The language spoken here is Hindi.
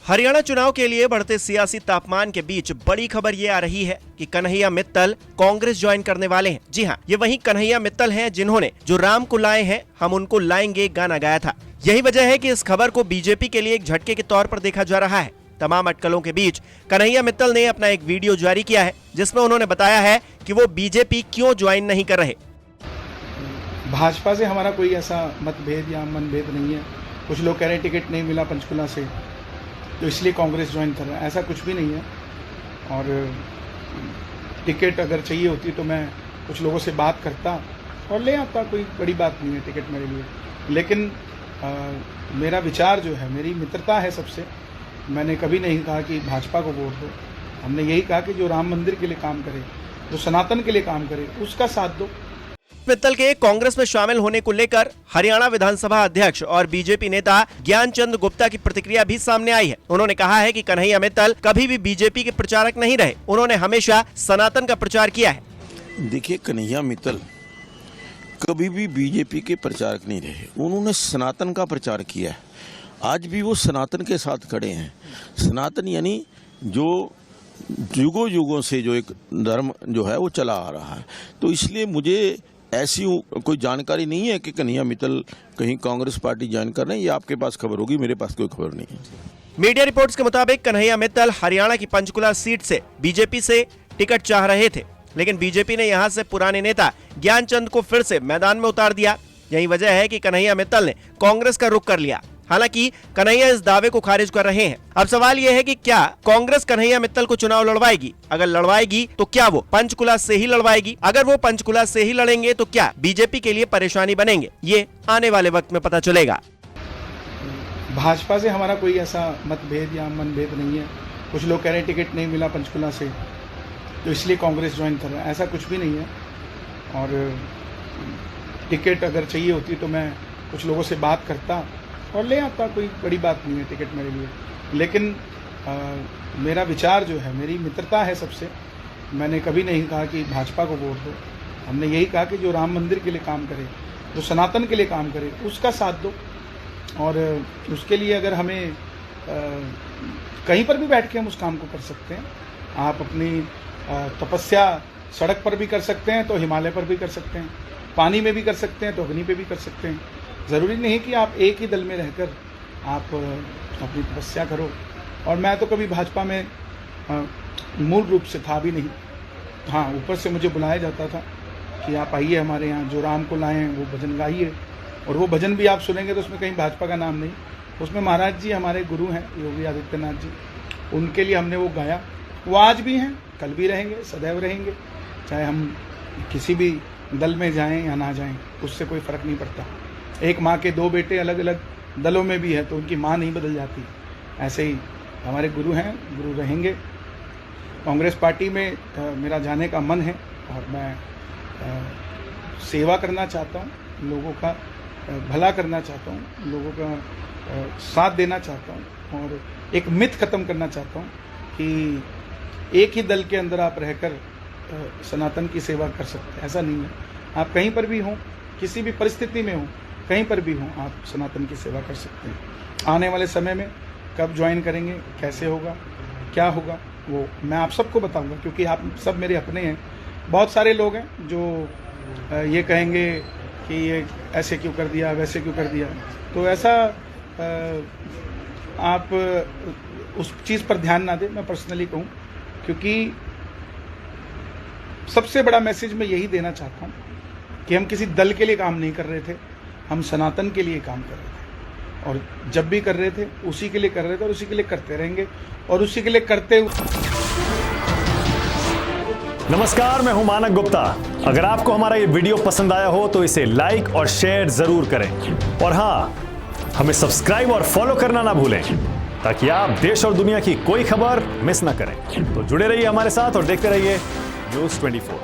हरियाणा चुनाव के लिए बढ़ते सियासी तापमान के बीच बड़ी खबर ये आ रही है कि कन्हैया मित्तल कांग्रेस ज्वाइन करने वाले हैं। जी हां, ये वही कन्हैया मित्तल हैं जिन्होंने जो राम को लाए हैं हम उनको लाएंगे गाना गाया था। यही वजह है कि इस खबर को बीजेपी के लिए एक झटके के तौर पर देखा जा रहा है। तमाम अटकलों के बीच कन्हैया मित्तल ने अपना एक वीडियो जारी किया है जिसमें उन्होंने बताया है कि वो बीजेपी क्यों ज्वाइन नहीं कर रहे। भाजपा से हमारा कोई ऐसा मतभेद या मनभेद नहीं है। कुछ लोग कह रहे हैं टिकट नहीं मिला पंचकुला से तो इसलिए कांग्रेस ज्वाइन कर रहा है, ऐसा कुछ भी नहीं है। और टिकट अगर चाहिए होती तो मैं कुछ लोगों से बात करता और ले आता, कोई बड़ी बात नहीं है टिकट मेरे लिए। लेकिन मेरा विचार जो है, मेरी मित्रता है सबसे। मैंने कभी नहीं कहा कि भाजपा को वोट दो, हमने यही कहा कि जो राम मंदिर के लिए काम करे, जो सनातन के लिए काम करे, उसका साथ दो। मित्तल के कांग्रेस में शामिल होने को लेकर हरियाणा विधानसभा अध्यक्ष और बीजेपी नेता ज्ञानचंद गुप्ता की प्रतिक्रिया भी सामने आई है। उन्होंने कहा है कि कन्हैया मित्तल कभी भी बीजेपी के प्रचारक नहीं रहे, उन्होंने हमेशा सनातन का प्रचार किया है। देखिए, कन्हैया मित्तल कभी भी बीजेपी के प्रचारक नहीं रहे, उन्होंने सनातन का प्रचार किया है। आज भी वो सनातन के साथ खड़े हैं। सनातन यानी जो युगों युगों से जो एक धर्म जो है वो चला आ रहा है। तो इसलिए मुझे ऐसी कोई जानकारी नहीं है कि कन्हैया मित्तल कहीं कांग्रेस पार्टी ज्वाइन कर रहे हैं। ये आपके पास खबर होगी, मेरे पास कोई खबर नहीं है। मीडिया रिपोर्ट्स के मुताबिक कन्हैया मित्तल हरियाणा की पंचकुला सीट से बीजेपी से टिकट चाह रहे थे, लेकिन बीजेपी ने यहां से पुराने नेता ज्ञानचंद को फिर से मैदान में उतार दिया। यही वजह है कि कन्हैया मित्तल ने कांग्रेस का रुख कर लिया। हालांकि कन्हैया इस दावे को खारिज कर रहे हैं। अब सवाल यह है कि क्या कांग्रेस कन्हैया मित्तल को चुनाव लड़वाएगी? अगर लड़वाएगी तो क्या वो पंचकुला से ही लड़वाएगी? अगर वो पंचकुला से ही लड़ेंगे तो क्या बीजेपी के लिए परेशानी बनेंगे? ये आने वाले वक्त में पता चलेगा। भाजपा से हमारा कोई ऐसा मतभेद या मनभेद नहीं है। कुछ लोग कह रहे हैं टिकट नहीं मिला पंचकुला से तो इसलिए कांग्रेस ज्वाइन कर रहा है, ऐसा कुछ भी नहीं है। और टिकट अगर चाहिए होती तो मैं कुछ लोगों से बात करता और ले आता, कोई बड़ी बात नहीं है टिकट मेरे लिए। लेकिन मेरा विचार जो है, मेरी मित्रता है सबसे। मैंने कभी नहीं कहा कि भाजपा को वोट दो, हमने यही कहा कि जो राम मंदिर के लिए काम करे, जो सनातन के लिए काम करे, उसका साथ दो। और उसके लिए अगर हमें कहीं पर भी बैठ के हम उस काम को कर सकते हैं। आप अपनी तपस्या सड़क पर भी कर सकते हैं तो हिमालय पर भी कर सकते हैं, पानी में भी कर सकते हैं तो अग्नि पे भी कर सकते हैं। ज़रूरी नहीं कि आप एक ही दल में रहकर आप अपनी तपस्या करो। और मैं तो कभी भाजपा में मूल रूप से था भी नहीं। हाँ, ऊपर से मुझे बुलाया जाता था कि आप आइए हमारे यहाँ, जो राम को लाए हैं वो भजन गाइए। और वो भजन भी आप सुनेंगे तो उसमें कहीं भाजपा का नाम नहीं, उसमें महाराज जी हमारे गुरु हैं योगी आदित्यनाथ जी, उनके लिए हमने वो गाया। वो आज भी हैं, कल भी रहेंगे, सदैव रहेंगे। चाहे हम किसी भी दल में जाएं या ना जाएं, उससे कोई फ़र्क नहीं पड़ता। एक माँ के दो बेटे अलग अलग दलों में भी है तो उनकी माँ नहीं बदल जाती। ऐसे ही हमारे गुरु हैं, गुरु रहेंगे। कांग्रेस पार्टी में मेरा जाने का मन है और मैं सेवा करना चाहता हूँ, लोगों का भला करना चाहता हूँ, लोगों का साथ देना चाहता हूँ। और एक मिथ ख़त्म करना चाहता हूँ कि एक ही दल के अंदर आप रहकर सनातन की सेवा कर सकते हैं, ऐसा नहीं है। आप कहीं पर भी हों, किसी भी परिस्थिति में हों, कहीं पर भी हों, आप सनातन की सेवा कर सकते हैं। आने वाले समय में कब ज्वाइन करेंगे, कैसे होगा, क्या होगा, वो मैं आप सबको बताऊंगा, क्योंकि आप सब मेरे अपने हैं। बहुत सारे लोग हैं जो ये कहेंगे कि ये ऐसे क्यों कर दिया, वैसे क्यों कर दिया। तो ऐसा आप उस चीज़ पर ध्यान ना दें, मैं पर्सनली कहूँ। क्योंकि सबसे बड़ा मैसेज मैं यही देना चाहता हूँ कि हम किसी दल के लिए काम नहीं कर रहे थे, हम सनातन के लिए काम कर रहे थे। और जब भी कर रहे थे उसी के लिए कर रहे थे और उसी के लिए करते रहेंगे और उसी के लिए करते हुए। नमस्कार, मैं हूं मानक गुप्ता। अगर आपको हमारा ये वीडियो पसंद आया हो तो इसे लाइक और शेयर जरूर करें। और हाँ, हमें सब्सक्राइब और फॉलो करना ना भूलें ताकि आप देश और दुनिया की कोई खबर मिस ना करें। तो जुड़े रहिए हमारे साथ और देखते रहिए News 24।